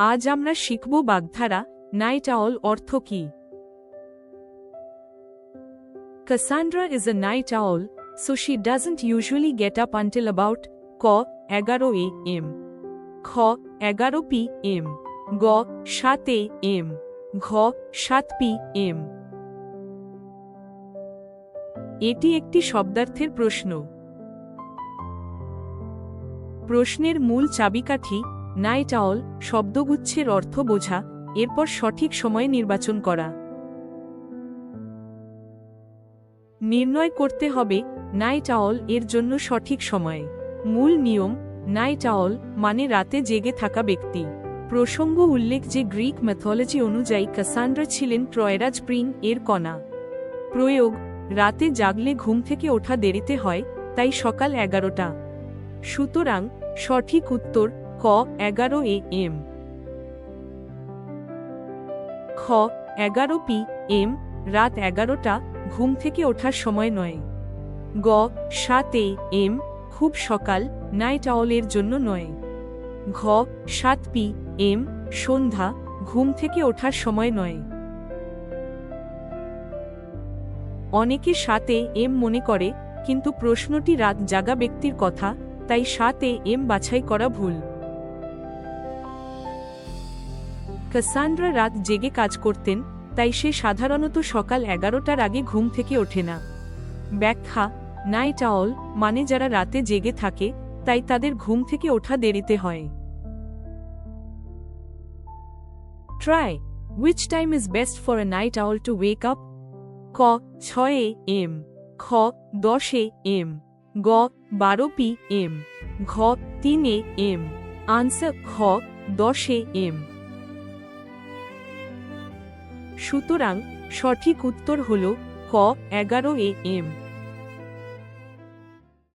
আজ আমরা শিখব বাগধারা নাইট আউল অর্থ কি। Cassandra is a night owl, so she doesn't usually get up until about ক 11 a.m. খ 11 p.m. গ 7 a.m. ঘ 7 p.m. এটি একটি শব্দার্থের প্রশ্ন। প্রশ্নের মূল চাবিকাঠি নাইট আউল শব্দগুচ্ছের অর্থ বোঝা, এরপর সঠিক সময় নির্বাচন করা। নির্ণয় করতে হবে নাইট আউল এর জন্য সঠিক সময়। মূল নিয়ম, নাইট আউল মানে রাতে জেগে থাকা ব্যক্তি। প্রসঙ্গ উল্লেখ যে গ্রিক ম্যাথোলজি অনুযায়ী কাসান্ড্রা ছিলেন ট্রয়রাজ প্রিন এর কন্যা। প্রয়োগ, রাতে জাগলে ঘুম থেকে ওঠা দেরিতে হয়, তাই সকাল 11টা। সুতরাং সঠিক উত্তর ক 11 a.m. খ 11 p.m. রাত 11টা ঘুম থেকে ওঠার সময় নয়। গ 7 a.m. খুব সকাল, নাইট আউলের জন্য নয়। ঘ 7 p.m. সন্ধ্যা, ঘুম থেকে ওঠার সময় নয়। অনেকে 7 a.m. মনে করে, কিন্তু প্রশ্নটি রাত জাগা ব্যক্তির কথা, তাই 7 a.m. বাছাই করা ভুল। কাসান্ড্রা রাত জেগে কাজ করতেন, তাই সে সাধারণত সকাল 11টার আগে ঘুম থেকে ওঠে না। ব্যাখ্যা, নাইট আউল মানে যারা রাতে জেগে থাকে, তাই তাদের ঘুম থেকে ওঠা দেরিতে হয়। Try, which time is best for a night owl to wake up? ক 6 a.m. খ 10 a.m. গ 12 p.m. ঘ 3 a.m. আনসার খ 10 a.m. সুতরাং সঠিক উত্তর হল ক 11 a.m.